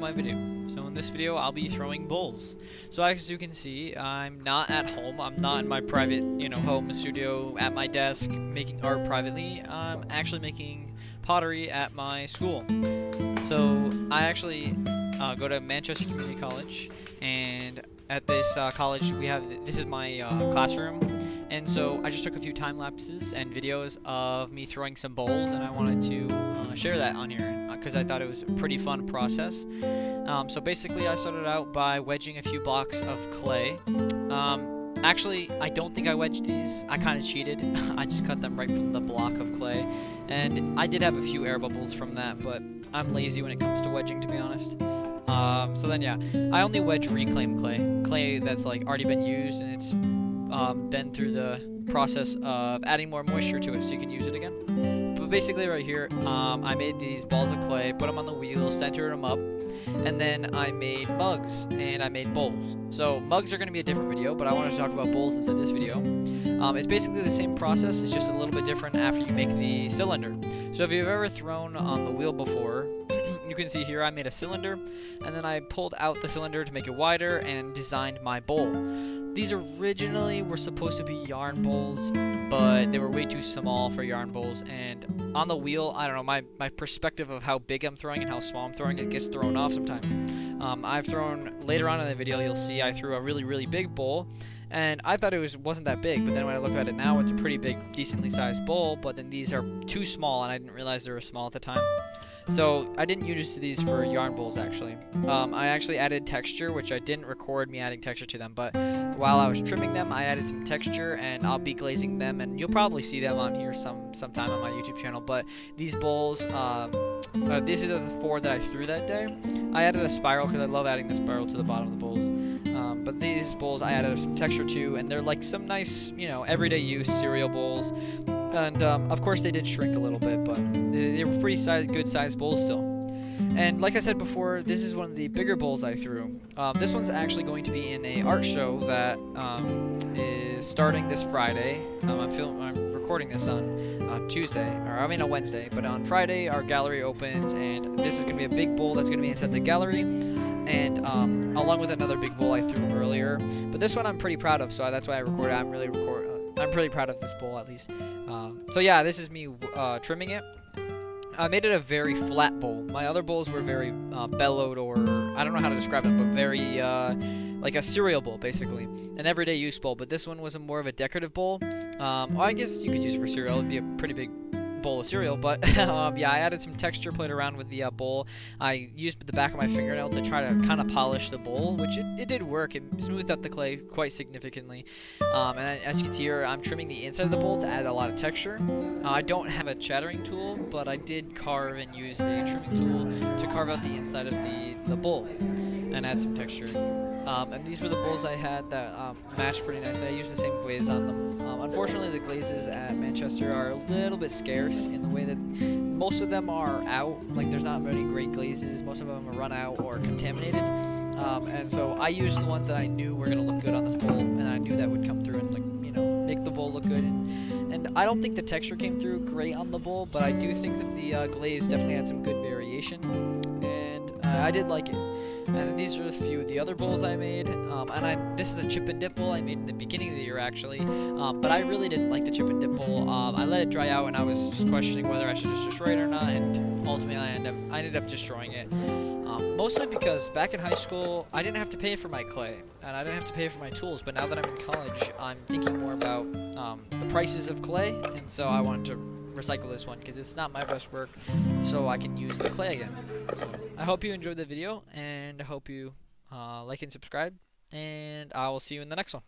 my video. So in this video, I'll be throwing bowls. So as you can see, I'm not at home. I'm not in my private, home studio at my desk making art privately. I'm actually making pottery at my school. So I actually go to Manchester Community College, and at this college this is my classroom. And so I just took a few time lapses and videos of me throwing some bowls, and I wanted to share that on here because I thought it was a pretty fun process. So basically I started out by wedging a few blocks of clay. Actually, I don't think I wedged these. I kind of cheated. I just cut them right from the block of clay. And I did have a few air bubbles from that, but I'm lazy when it comes to wedging, to be honest. So then yeah, I only wedge reclaimed clay that's like already been used, and it's been through the process of adding more moisture to it so you can use it again. But basically right here, I made these balls of clay, put them on the wheel, centered them up, and then I made mugs and I made bowls. So mugs are going to be a different video, but I wanted to talk about bowls instead of this video. It's basically the same process, it's just a little bit different after you make the cylinder. So if you've ever thrown on the wheel before, you can see here I made a cylinder, and then I pulled out the cylinder to make it wider and designed my bowl. These originally were supposed to be yarn bowls, but they were way too small for yarn bowls, and on the wheel, I don't know, my perspective of how big I'm throwing and how small I'm throwing, it gets thrown off sometimes. I've thrown, later on in the video, you'll see I threw a really, really big bowl, and I thought it wasn't that big, but then when I look at it now, it's a pretty big, decently sized bowl, but then these are too small, and I didn't realize they were small at the time. So I didn't use these for yarn bowls, actually. I actually added texture, which I didn't record me adding texture to them, but while I was trimming them, I added some texture, and I'll be glazing them, and you'll probably see them on here sometime on my YouTube channel. But these bowls, these are the 4 that I threw that day. I added a spiral because I love adding the spiral to the bottom of the bowls. But these bowls I added some texture to, and they're like some nice, everyday use cereal bowls. And of course they did shrink a little bit, but they were pretty good sized bowls still. And like I said before, this is one of the bigger bowls I threw. This one's actually going to be in a art show that is starting this Friday. I'm recording this on Tuesday, or I mean a Wednesday, but on Friday our gallery opens, and this is going to be a big bowl that's going to be inside the gallery, and along with another big bowl I threw earlier. But this one I'm pretty proud of, so that's why I recorded. I'm pretty proud of this bowl, at least. So yeah, this is me trimming it. I made it a very flat bowl. My other bowls were very bellowed, or I don't know how to describe it, but very like a cereal bowl, basically, an everyday use bowl. But this one was more of a decorative bowl. Well, I guess you could use it for cereal. It'd be a pretty big bowl of cereal, but yeah, I added some texture, played around with the bowl. I used the back of my fingernail to try to kind of polish the bowl, which it did work. It smoothed out the clay quite significantly. And as you can see here, I'm trimming the inside of the bowl to add a lot of texture. I don't have a chattering tool, but I did carve and use a trimming tool to carve out the inside of the bowl and add some texture. And these were the bowls I had that matched pretty nicely. I used the same glaze on them. Unfortunately, the glazes at Manchester are a little bit scarce in the way that most of them are out. Like, there's not many great glazes. Most of them are run out or contaminated. And so I used the ones that I knew were going to look good on this bowl, and I knew that would come through and, make the bowl look good. And I don't think the texture came through great on the bowl, but I do think that the glaze definitely had some good variation, and I did like it. And these are a few of the other bowls I made. This is a chip and dip bowl I made in the beginning of the year, actually. But I really didn't like the chip and dip bowl. I let it dry out, and I was just questioning whether I should just destroy it or not. And ultimately, I ended up destroying it. Mostly because back in high school, I didn't have to pay for my clay, and I didn't have to pay for my tools. But now that I'm in college, I'm thinking more about the prices of clay, and so I wanted to recycle this one because it's not my best work, so I can use the clay again. So I hope you enjoyed the video, and I hope you like and subscribe, and I will see you in the next one.